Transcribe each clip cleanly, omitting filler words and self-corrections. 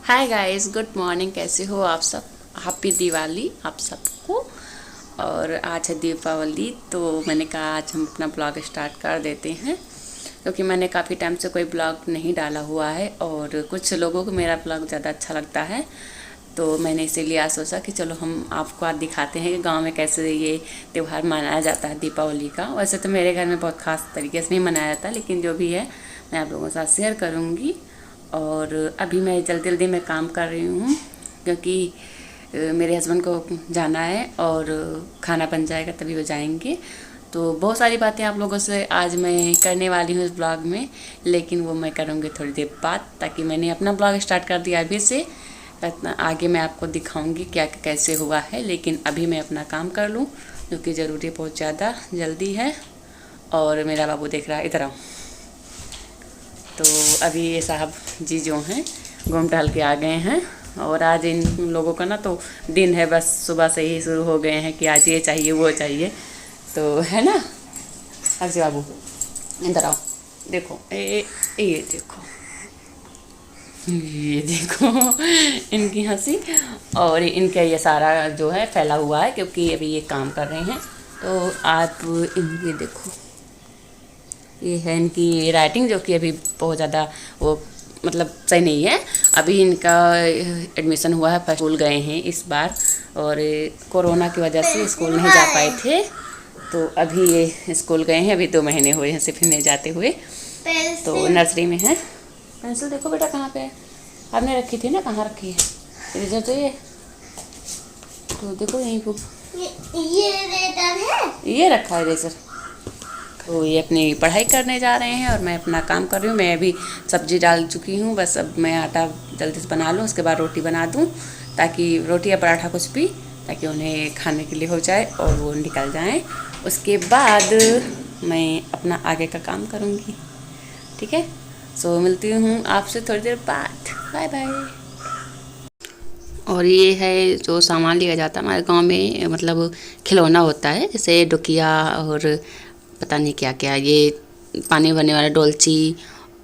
Hi guys, good morning. कैसे हो आप सब? हैप्पी दिवाली आप सबको। और आज है दीपावली, तो मैंने कहा आज हम अपना ब्लॉग स्टार्ट कर देते हैं, क्योंकि मैंने काफ़ी टाइम से कोई ब्लॉग नहीं डाला हुआ है और कुछ लोगों को मेरा ब्लॉग ज़्यादा अच्छा लगता है। तो मैंने इसीलिए आज सोचा कि चलो हम आपको आज दिखाते हैं कि गांव में कैसे ये त्यौहार मनाया जाता है दीपावली का। वैसे तो मेरे घर में बहुत ख़ास तरीके से नहीं मनाया जाता, लेकिन जो भी है मैं आप लोगों के साथ शेयर करूँगी। और अभी मैं जल्दी जल्दी में काम कर रही हूँ, क्योंकि मेरे हस्बैंड को जाना है और खाना बन जाएगा तभी वो जाएंगे। तो बहुत सारी बातें आप लोगों से आज मैं करने वाली हूँ इस ब्लॉग में, लेकिन वो मैं करूँगी थोड़ी देर बाद, ताकि मैंने अपना ब्लॉग स्टार्ट कर दिया अभी से। आगे मैं आपको दिखाऊंगी क्या कैसे हुआ है, लेकिन अभी मैं अपना काम कर लूँ, जो कि ज़रूरी बहुत ज़्यादा जल्दी है। और मेरा बाबू देख रहा है, इधर आओ। तो अभी ये साहब जी जो हैं घूम टहल के आ गए हैं, और आज इन लोगों का ना तो दिन है, बस सुबह से ही शुरू हो गए हैं कि आज ये चाहिए वो चाहिए, तो है ना। अर्जी बाबू इधर आओ, देखो ये देखो, ये देखो इनकी हंसी। और इनका ये सारा जो है फैला हुआ है, क्योंकि अभी ये काम कर रहे हैं। तो आप इनकी देखो, ये है इनकी राइटिंग, जो कि अभी बहुत ज़्यादा वो मतलब सही नहीं है। अभी इनका एडमिशन हुआ है, फर्स्ट स्कूल गए हैं इस बार, और कोरोना की वजह से स्कूल नहीं जा पाए थे। तो अभी ये स्कूल गए हैं, अभी 2 महीने हुए हैं सिर्फ इन्हें जाते हुए। तो नर्सरी में है। पेंसिल देखो बेटा कहाँ पे है, आपने रखी थी ना, कहाँ रखी है इरेजर? तो ये तो देखो यहीं को, ये इरेजर है, ये रखा है इरेजर। तो ये अपनी पढ़ाई करने जा रहे हैं और मैं अपना काम कर रही हूँ। मैं अभी सब्जी डाल चुकी हूँ, बस अब मैं आटा जल्दी से बना लूँ, उसके बाद रोटी बना दूँ, ताकि रोटी या पराठा कुछ भी, ताकि उन्हें खाने के लिए हो जाए और वो निकल जाएं। उसके बाद मैं अपना आगे का काम करूँगी। ठीक है, सो मिलती हूँ आपसे थोड़ी देर बाद। Bye bye. और ये है जो सामान लिया जाता है हमारे गांव में, मतलब खिलौना होता है, जैसे डुकिया और पता नहीं क्या क्या, ये पानी भरने वाला डोलची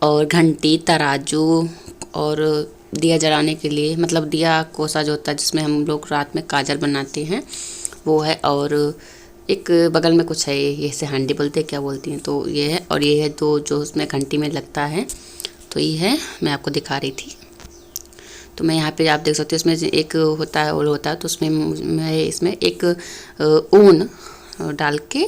और घंटी तराजू, और दिया जलाने के लिए, मतलब दिया कोसा जो होता है जिसमें हम लोग रात में काजल बनाते हैं, वो है। और एक बगल में कुछ है, ये से हांडी बोलते हैं क्या बोलती हैं, तो ये है। और ये है तो जो उसमें घंटी में लगता है, तो ये है, मैं आपको दिखा रही थी। तो मैं यहाँ पे आप देख सकते हो, इसमें एक होता है, ओल होता है, तो उसमें मैं इसमें एक ऊन डाल के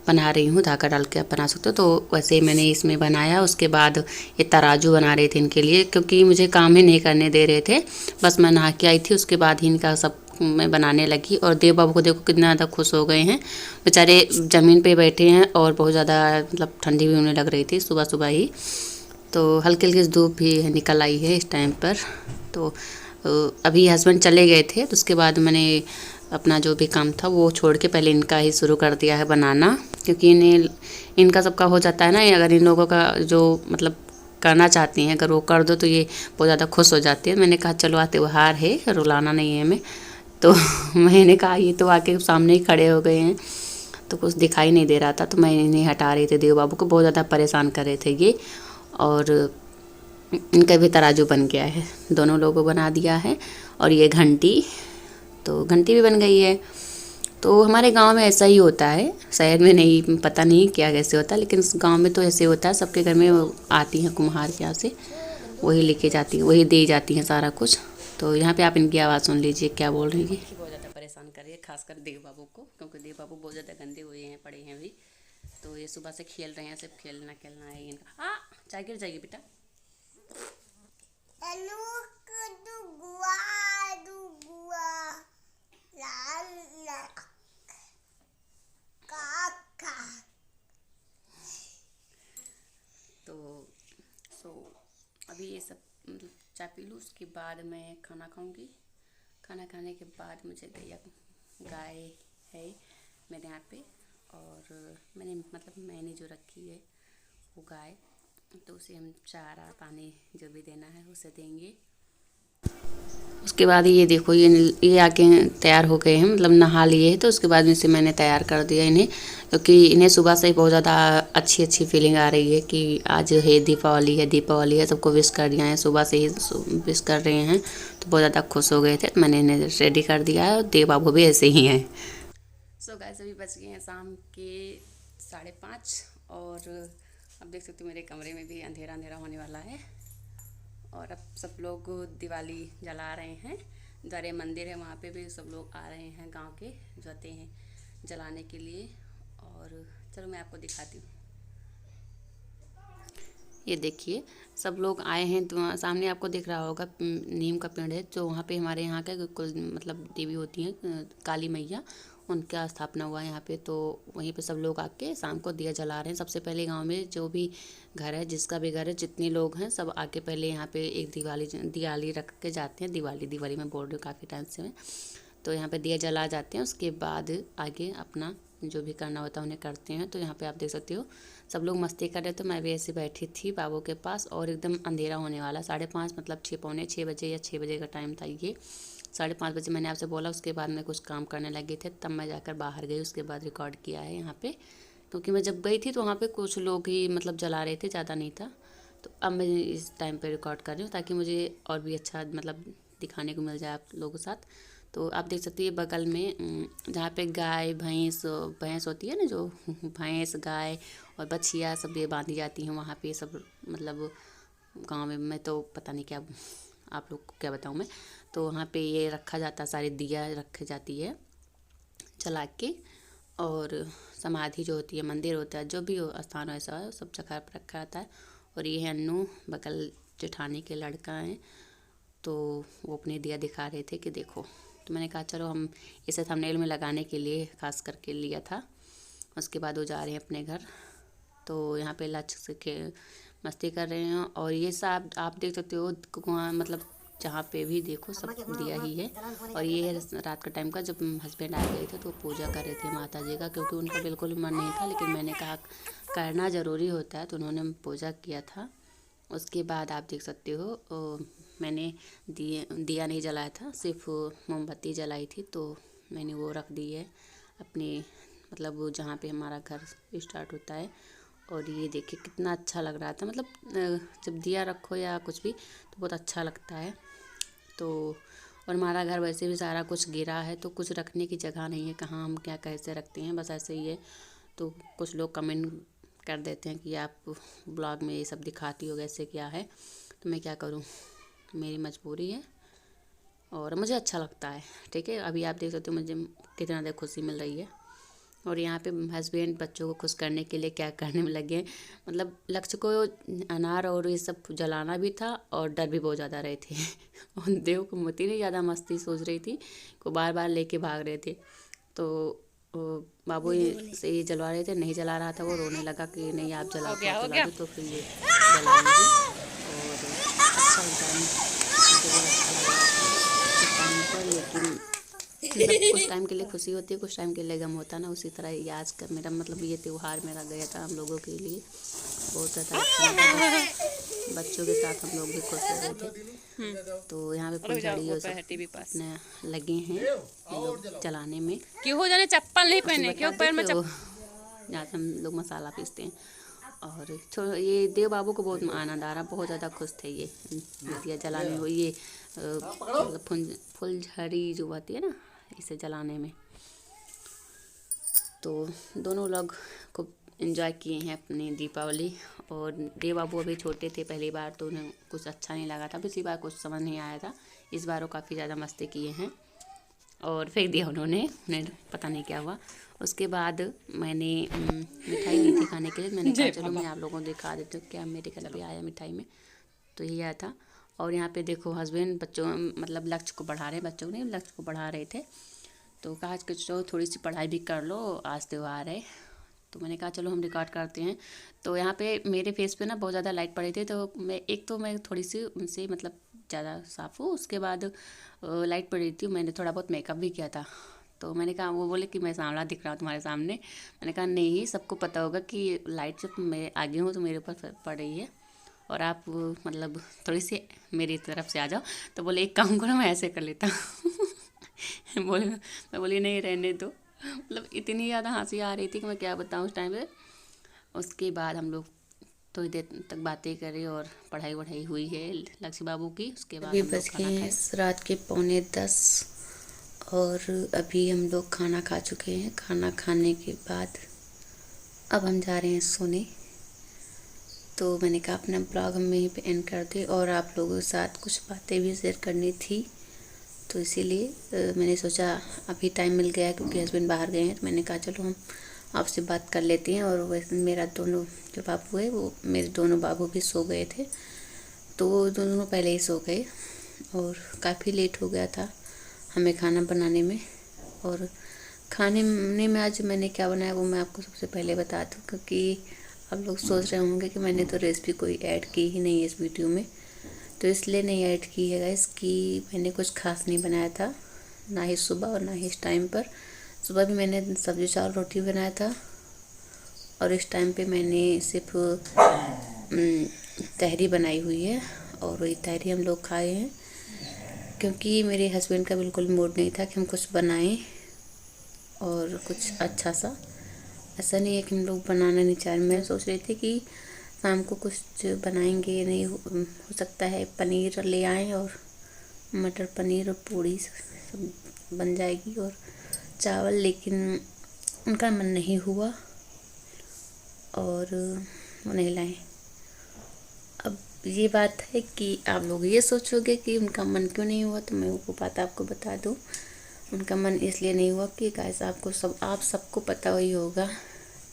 बना रही हूँ, धागा डाल के आप बना सकते हो। तो वैसे ही मैंने इसमें बनाया। उसके बाद ये तराजू बना रहे थे इनके लिए, क्योंकि मुझे काम ही नहीं करने दे रहे थे, बस मैं नहा के आई थी, उसके बाद ही इनका सब मैं बनाने लगी। और देव बाबू को देखो कितना ज़्यादा खुश हो गए हैं, बेचारे ज़मीन पे बैठे हैं, और बहुत ज़्यादा मतलब ठंडी भी उन्हें लग रही थी सुबह सुबह ही। तो हल्की हल्की धूप भी निकल आई है इस टाइम पर। तो अभी हस्बैंड चले गए थे, तो उसके बाद मैंने अपना जो भी काम था वो छोड़ के पहले इनका ही शुरू कर दिया है बनाना, क्योंकि इन्हें इनका सबका हो जाता है ना। अगर इन लोगों का जो मतलब करना चाहती हैं, अगर वो कर दो तो ये बहुत ज़्यादा खुश हो जाती है। मैंने कहा चलो आज त्यौहार है, रुलाना नहीं है हमें। तो मैंने कहा ये तो आके सामने ही खड़े हो गए हैं, तो कुछ दिखाई नहीं दे रहा था, तो मैं इन्हें हटा रही थी। देव बाबू को बहुत ज़्यादा परेशान कर रहे थे ये। और इनका भी तराजू बन गया है, दोनों लोगों बना दिया है। और ये घंटी, तो घंटी भी बन गई है। तो हमारे गांव में ऐसा ही होता है, शहर में नहीं, पता नहीं क्या कैसे होता है, लेकिन गांव में तो ऐसे होता है। सबके घर में आती हैं कुम्हार के यहाँ से, वही लेके जाती हैं, वही दे जाती हैं सारा कुछ। तो यहाँ पे आप इनकी आवाज़ सुन लीजिए क्या बोल रही है। बहुत ज़्यादा परेशान कर रही है, खासकर देव बाबू को, क्योंकि देव बाबू बहुत ज़्यादा गंदे हुए हैं, पड़े हैं अभी। तो ये सुबह से खेल रहे हैं, सिर्फ खेलना खेलना है इनका। हाँ, चाय गिर जाएगी बेटा। तो सो अभी ये सब मतलब चाय पी लूँ, उसके बाद मैं खाना खाऊंगी। खाना खाने के बाद मुझे गाय है मेरे यहाँ पे, और मैंने जो रखी है वो गाय, तो उसे हम चारा पानी जो भी देना है उसे देंगे। उसके बाद ये देखो ये आके तैयार हो गए हैं, मतलब नहा लिए हैं। तो उसके बाद में से मैंने तैयार कर दिया इन्हें, क्योंकि इन्हें सुबह से ही बहुत ज़्यादा अच्छी अच्छी फीलिंग आ रही है कि आज है दीपावली है, दीपावली है। सबको विश कर दिया है, सुबह से ही विश कर रहे हैं, तो बहुत ज़्यादा खुश हो गए थे। तो मैंने इन्हें रेडी कर दिया है, और देव बाबू भी ऐसे ही हैं। सो गाइस, अभी बच गए हैं शाम के 5:30, और अब देख सकते हो मेरे कमरे में भी अंधेरा अंधेरा होने वाला है। और अब सब लोग दिवाली जला रहे हैं। द्वारे मंदिर है, वहाँ पे भी सब लोग आ रहे हैं, गांव के जो आते हैं जलाने के लिए। और चलो मैं आपको दिखाती हूँ। ये देखिए, सब लोग आए हैं। तो सामने आपको दिख रहा होगा नीम का पेड़ है, जो वहाँ पे हमारे यहाँ के कुल मतलब देवी होती हैं, काली मैया, उनका स्थापना हुआ है यहाँ पे। तो वहीं पे सब लोग आके शाम को दिया जला रहे हैं। सबसे पहले गांव में जो भी घर है, जिसका भी घर है, जितने लोग हैं सब आके पहले यहाँ पे एक दिवाली रख के जाते हैं। दिवाली में बोल रही हूँ, काफ़ी टाइम से मैं। तो यहाँ पे दिया जला जाते हैं, उसके बाद आगे अपना जो भी करना होता है उन्हें करते हैं। तो यहाँ पे आप देख सकते हो सब लोग मस्ती कर रहे थे। मैं भी ऐसे बैठी थी बाबू के पास, और एकदम अंधेरा होने वाला, 5:30 मतलब 6:45 या 6 बजे का टाइम था ये। 5:30 बजे मैंने आपसे बोला। उसके बाद में कुछ काम करने लगे थे, तब मैं जाकर बाहर गई। उसके बाद रिकॉर्ड किया है यहाँ पे, क्योंकि मैं जब गई थी तो वहाँ पे कुछ लोग ही मतलब जला रहे थे, ज़्यादा नहीं था। तो अब मैं इस टाइम पे रिकॉर्ड कर रही हूँ, ताकि मुझे और भी अच्छा मतलब दिखाने को मिल जाए आप लोगों के साथ। तो आप देख सकते हैं बगल में जहाँ पे गाय भैंस भैंस होती है ना, जो भैंस गाय और बछिया सब ये बांधी जाती हैं, वहाँ पे सब मतलब गांव में, मैं तो पता नहीं क्या आप लोग को क्या बताऊँ मैं। तो वहाँ पे ये रखा जाता है, सारी दिया रखी जाती है जला के। और समाधि जो होती है, मंदिर होता है, जो भी हो स्थान ऐसा है, सब जगह पर रखा जाता है। और ये है अन्नू, बगल जेठानी के लड़का हैं, तो वो अपने दिया दिखा रहे थे कि देखो। तो मैंने कहा चलो, हम इसे थंबनेल में लगाने के लिए खास करके लिया था। उसके बाद वो जा रहे हैं अपने घर। तो यहाँ पे लच से मस्ती कर रहे हैं। और ये सब आप देख सकते हो, मतलब जहाँ पे भी देखो सब दिया ही है। और ये है रात का टाइम का, जब हस्बैंड आ गए थे तो पूजा कर रहे थे माता जी का, क्योंकि उनका बिल्कुल मन नहीं था, लेकिन मैंने कहा करना ज़रूरी होता है, तो उन्होंने पूजा किया था। उसके बाद आप देख सकते हो मैंने दिया नहीं जलाया था, सिर्फ मोमबत्ती जलाई थी। तो मैंने वो रख दी है अपने मतलब जहाँ पे हमारा घर स्टार्ट होता है। और ये देखिए कितना अच्छा लग रहा था, मतलब जब दिया रखो या कुछ भी तो बहुत अच्छा लगता है। तो और हमारा घर वैसे भी सारा कुछ गिरा है, तो कुछ रखने की जगह नहीं है, कहाँ हम क्या कैसे रखते हैं, बस ऐसे ही है। तो कुछ लोग कमेंट कर देते हैं कि आप ब्लॉग में ये सब दिखाती हो, कैसे क्या है। तो मैं क्या करूँ, मेरी मजबूरी है और मुझे अच्छा लगता है। ठीक है, अभी आप देख सकते हो मुझे कितना ज़्यादा खुशी मिल रही है। और यहाँ पे हस्बैंड बच्चों को खुश करने के लिए क्या करने में लगे, मतलब लक्ष्य को अनार और ये सब जलाना भी था, और डर भी बहुत ज़्यादा रहे थे। और देव को मोती नहीं ज़्यादा मस्ती सोच रही थी, को बार बार लेके भाग रहे थे। तो बाबू से ये जलवा रहे थे, नहीं जला रहा था, वो रोने लगा कि नहीं आप जला दो आप जला दो। तो फिर ये जलाएंगे। और अच्छा लगता है, मुझे बहुत अच्छा लग रहा था उस टाइम पर। लेकिन मतलब कुछ टाइम के लिए खुशी होती है, कुछ टाइम के लिए गम होता है ना, उसी तरह ये आज का मेरा मतलब ये त्यौहार मेरा गया था हम लोगों के लिए बहुत ज़्यादा अच्छा लगा। बच्चों के साथ हम लोग भी खुश हो रहे थे। तो यहाँ पे फुलझड़ी और सब अपने लगे हैं ये लोग जलाने में। क्यों हो जाने, चप्पल नहीं पहने क्यों पैर में जहाँ से हम लोग मसाला पीसते हैं। और ये देव बाबू को बहुत आनंद आ रहा, बहुत ज़्यादा खुश थे ये दिया जलाने में। ये मतलब फुलझड़ी जो आती है ना, इसे जलाने में। तो दोनों लोग खूब इन्जॉय किए हैं अपनी दीपावली। और देव बाबू अभी छोटे थे पहली बार, तो उन्हें कुछ अच्छा नहीं लगा था, पिछली बार कुछ समझ नहीं आया था। इस बार वो काफ़ी ज़्यादा मस्ती किए हैं और फेंक दिया उन्होंने, उन्हें पता नहीं क्या हुआ। उसके बाद मैंने मिठाई ली थी खाने के लिए। मैंने कहा चलो मैं आप लोगों को दिखा देती हूँ क्या मेरे घर पे आया मिठाई में। तो यही आया था। और यहाँ पे देखो हस्बैंड बच्चों मतलब लक्ष्य को पढ़ा रहे, बच्चों ने लक्ष्य को पढ़ा रहे थे। तो कहा कि चलो थोड़ी सी पढ़ाई भी कर लो, आज त्यौहार है। तो मैंने कहा चलो हम रिकॉर्ड करते हैं। तो यहाँ पे मेरे फेस पे ना बहुत ज़्यादा लाइट पड़ी थी, तो मैं थोड़ी सी उनसे मतलब ज़्यादा साफ़ हूँ। उसके बाद लाइट पड़ी थी, मैंने थोड़ा बहुत मेकअप भी किया था। तो मैंने कहा, वो बोले कि मैं सांवला दिख रहा हूँ तुम्हारे सामने। मैंने कहा नहीं, सबको पता होगा कि लाइट जब मैं आगे हूँ तो मेरे ऊपर पड़ रही है। और आप मतलब थोड़ी सी मेरी तरफ से आ जाओ। तो बोले एक काम करो, मैं ऐसे कर लेता हूँ। बोले, मैं बोली नहीं रहने दो। मतलब इतनी ज़्यादा हंसी आ रही थी कि मैं क्या बताऊँ उस टाइम पे। उसके बाद हम लोग थोड़ी देर तक बातें करी और पढ़ाई वढ़ाई हुई है लक्ष्य बाबू की। उसके बाद अभी हम बज लोग गए खाना हैं खाए। रात के 9:45 और अभी हम लोग खाना खा चुके हैं। खाना खाने के बाद अब हम जा रहे हैं सोने। तो मैंने कहा अपना ब्लॉग हम यहीं पे एंड कर दें और आप लोगों के साथ कुछ बातें भी शेयर करनी थी। तो इसीलिए मैंने सोचा अभी टाइम मिल गया क्योंकि हस्बैंड बाहर गए हैं। तो मैंने कहा चलो हम आपसे बात कर लेते हैं। और वैसे मेरा दोनों जो बाबू है वो मेरे दोनों बाबू भी सो गए थे, तो वो दोनों पहले ही सो गए और काफ़ी लेट हो गया था हमें खाना बनाने में। और खाने में आज मैंने क्या बनाया वो मैं आपको सबसे पहले बता दूँ, क्योंकि आप लोग सोच रहे होंगे कि मैंने तो रेसिपी कोई ऐड की ही नहीं है इस वीडियो में। तो इसलिए नहीं ऐड की है गाइस कि मैंने कुछ खास नहीं बनाया था, ना ही सुबह और ना ही इस टाइम पर। सुबह भी मैंने सब्जी चावल रोटी बनाया था और इस टाइम पे मैंने सिर्फ तहरी बनाई हुई है और वही तहरी हम लोग खाए हैं, क्योंकि मेरे हस्बैंड का बिल्कुल मूड नहीं था कि हम कुछ बनाएं और कुछ अच्छा सा। ऐसा नहीं है कि हम लोग बनाना नहीं चाह रहे। मैं सोच रही थी कि शाम को कुछ बनाएंगे, नहीं हो सकता है पनीर ले आएं और मटर पनीर और पूड़ी सब बन जाएगी और चावल, लेकिन उनका मन नहीं हुआ और वो नहीं लाए। अब ये बात है कि आप लोग ये सोचोगे कि उनका मन क्यों नहीं हुआ, तो मैं वो बात आपको बता दूं। उनका मन इसलिए नहीं हुआ कि गाइस आप सबको पता ही होगा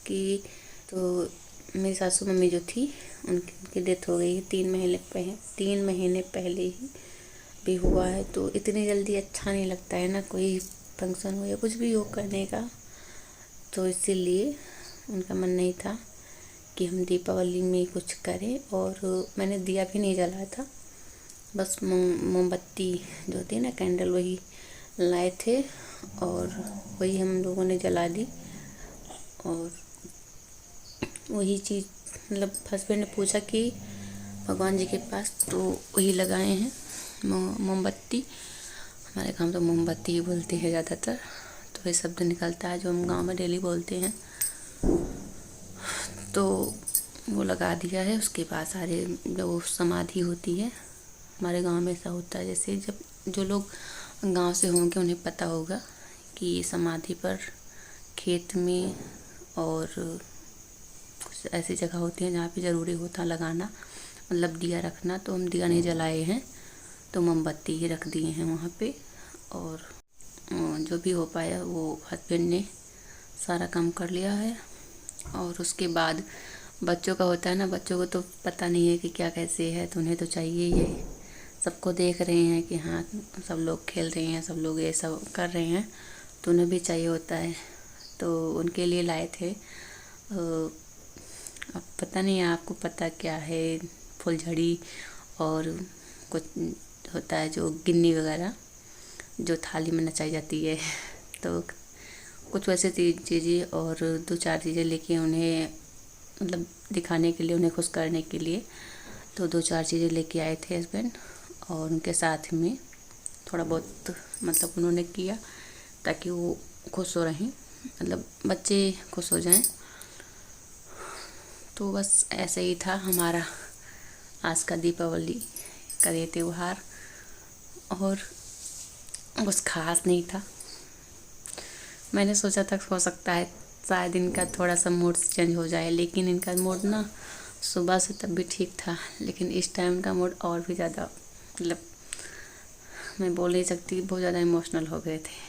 कि तो मेरी सासू मम्मी जो थी उनकी डेथ हो गई है 3 महीने पहले ही भी हुआ है। तो इतनी जल्दी अच्छा नहीं लगता है ना कोई फंक्शन हो या कुछ भी हो करने का। तो इसीलिए उनका मन नहीं था कि हम दीपावली में कुछ करें और मैंने दिया भी नहीं जलाया था। बस मोमबत्ती जो थी ना कैंडल वही लाए थे और वही हम लोगों ने जला दी। और वही चीज़ मतलब हस्बैंड ने पूछा कि भगवान जी के पास, तो वही लगाए हैं मोमबत्ती। हमारे गाँव तो मोमबत्ती ही बोलते हैं ज़्यादातर, तो वही शब्द निकलता है जो हम गाँव में डेली बोलते हैं। तो वो लगा दिया है। उसके बाद सारे जो समाधि होती है हमारे गांव में ऐसा होता है, जैसे जब जो लोग गांव से होंगे उन्हें पता होगा कि समाधि पर खेत में और कुछ ऐसी जगह होती है जहाँ पे ज़रूरी होता है लगाना, मतलब दिया रखना। तो हम दिया नहीं जलाए हैं, तो मोमबत्ती ही रख दिए हैं वहाँ पे। और जो भी हो पाया वो हस्बैंड ने सारा काम कर लिया है। और उसके बाद बच्चों का होता है ना, बच्चों को तो पता नहीं है कि क्या कैसे है, तो उन्हें तो चाहिए ही है। सबको देख रहे हैं कि हाँ सब लोग खेल रहे हैं, सब लोग ये सब कर रहे हैं, तो उन्हें भी चाहिए होता है। तो उनके लिए लाए थे अब पता नहीं आपको पता क्या है, फुलझड़ी और कुछ होता है जो गिन्नी वगैरह जो थाली में नचाई जाती है। तो कुछ वैसे चीज़ें और 2-4 चीज़ें लेके उन्हें मतलब दिखाने के लिए, उन्हें खुश करने के लिए तो 2-4 चीज़ें लेके आए थे हस्बैंड। और उनके साथ में थोड़ा बहुत मतलब उन्होंने किया ताकि वो खुश हो रहें, मतलब बच्चे खुश हो जाएं। तो बस ऐसे ही था हमारा आज का दीपावली का ये त्यौहार, और कुछ खास नहीं था। मैंने सोचा था हो सकता है शायद इनका थोड़ा सा मूड चेंज हो जाए, लेकिन इनका मूड ना सुबह से तब भी ठीक था, लेकिन इस टाइम का मूड और भी ज़्यादा मतलब मैं बोल नहीं सकती, बहुत ज़्यादा इमोशनल हो गए थे।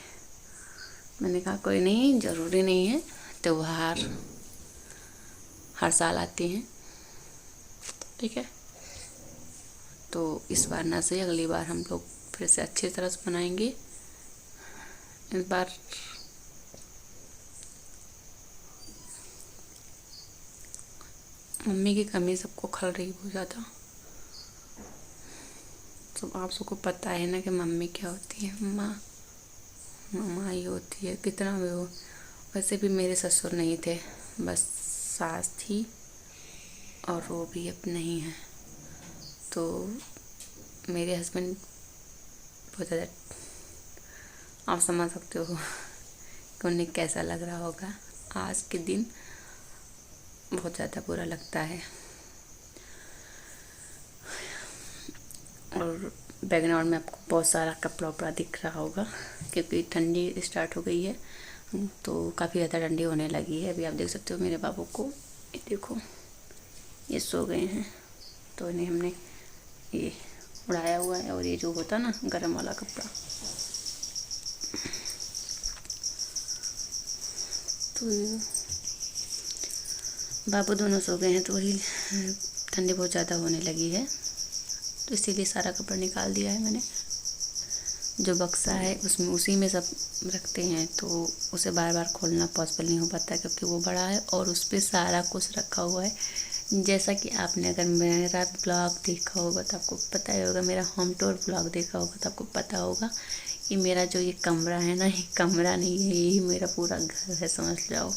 मैंने कहा कोई नहीं, ज़रूरी नहीं है, त्यौहार हर साल आते हैं, ठीक है। तो इस बार ना सही अगली बार हम लोग फिर से अच्छी तरह से मनाएंगे। इस बार मम्मी की कमी सबको खल रही बहुत ज़्यादा। सब आप सबको पता है ना कि मम्मी क्या होती है, माँ ही होती है, कितना भी हो। वैसे भी मेरे ससुर नहीं थे, बस सास थी और वो भी अब नहीं है। तो मेरे हस्बैंड बहुत ज़्यादा, आप समझ सकते हो कि उन्हें कैसा लग रहा होगा। आज के दिन बहुत ज़्यादा बुरा लगता है। और बैकग्राउंड में आपको बहुत सारा कपड़ा उपड़ा दिख रहा होगा क्योंकि ठंडी स्टार्ट हो गई है, तो काफ़ी ज़्यादा ठंडी होने लगी है। अभी आप देख सकते हो मेरे बाबू को, ये देखो ये सो गए हैं, तो इन्हें हमने ये उड़ाया हुआ है। और ये जो होता ना गरम वाला कपड़ा, तो बाबू दोनों सो गए हैं, तो वही ठंडी बहुत ज़्यादा होने लगी है, तो इसीलिए सारा कपड़ा निकाल दिया है मैंने। जो बक्सा है उसमें उसी में सब रखते हैं, तो उसे बार बार खोलना पॉसिबल नहीं हो पाता क्योंकि वो बड़ा है और उस पर सारा कुछ रखा हुआ है। जैसा कि आपने अगर मेरा ब्लॉग देखा होगा तो आपको पता ही होगा, मेरा होम टूर ब्लॉग देखा होगा तो आपको पता होगा कि मेरा जो ये कमरा है ना, ये कमरा नहीं है, यही मेरा पूरा घर है, समझ जाओ।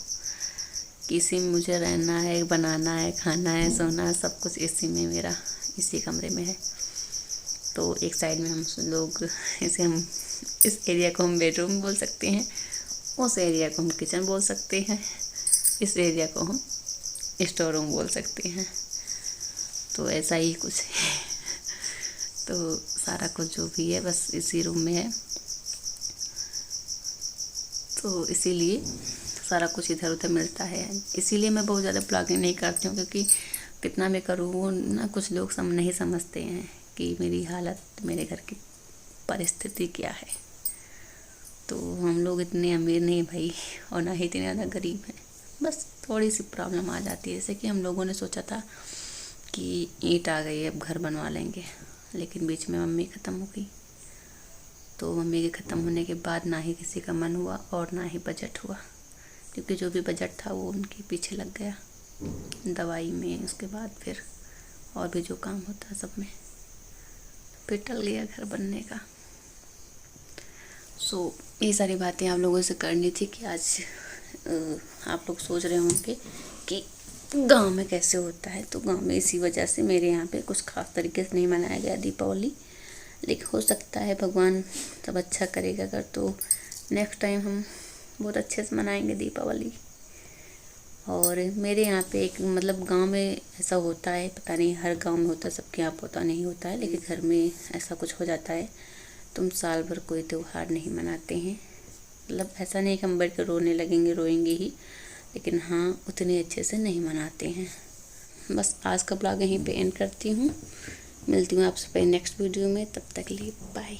इसी में मुझे रहना है, बनाना है, खाना है, सोना है, सब कुछ इसी में, मेरा इसी कमरे में है। तो एक साइड में हम लोग इस एरिया को हम बेडरूम बोल सकते हैं, उस एरिया को हम किचन बोल सकते हैं, इस एरिया को हम स्टोर रूम बोल सकते हैं। तो ऐसा ही कुछ है। तो सारा कुछ जो भी है बस इसी रूम में है, तो इसीलिए सारा कुछ इधर उधर मिलता है। इसीलिए मैं बहुत ज़्यादा ब्लॉगिंग नहीं करती हूँ, क्योंकि कितना मैं करूँ वो ना कुछ लोग नहीं समझते हैं कि मेरी हालत, मेरे घर की परिस्थिति क्या है। तो हम लोग इतने अमीर नहीं भाई, और ना ही इतने ज़्यादा गरीब हैं, बस थोड़ी सी प्रॉब्लम आ जाती है। जैसे कि हम लोगों ने सोचा था कि ईंट आ गई है अब घर बनवा लेंगे, लेकिन बीच में मम्मी ख़त्म हो गई। तो मम्मी के ख़त्म होने के बाद ना ही किसी का मन हुआ और ना ही बजट हुआ, क्योंकि जो भी बजट था वो उनके पीछे लग गया, दवाई में, उसके बाद फिर और भी जो काम होता है सब में, फिर टल गया घर बनने का। सो ये सारी बातें आप लोगों से करनी थी कि आज आप लोग सोच रहे होंगे कि गांव में कैसे होता है। तो गांव में इसी वजह से मेरे यहाँ पे कुछ खास तरीके से नहीं मनाया गया दीपावली, लेकिन हो सकता है भगवान सब अच्छा करेगा अगर, तो नेक्स्ट टाइम हम बहुत अच्छे से मनाएंगे दीपावली। और मेरे यहाँ पे एक मतलब गांव में ऐसा होता है, पता नहीं हर गांव में होता है, सबके यहाँ पता नहीं होता है, लेकिन घर में ऐसा कुछ हो जाता है, तुम साल भर कोई त्यौहार नहीं मनाते हैं। मतलब ऐसा नहीं कि हम बैठ कर रोने लगेंगे, रोएंगे ही, लेकिन हाँ उतने अच्छे से नहीं मनाते हैं। बस आज का ब्लॉग यहीं पे एंड करती हूँ, मिलती हूँ आपसे नेक्स्ट वीडियो में, तब तक के लिए बाय।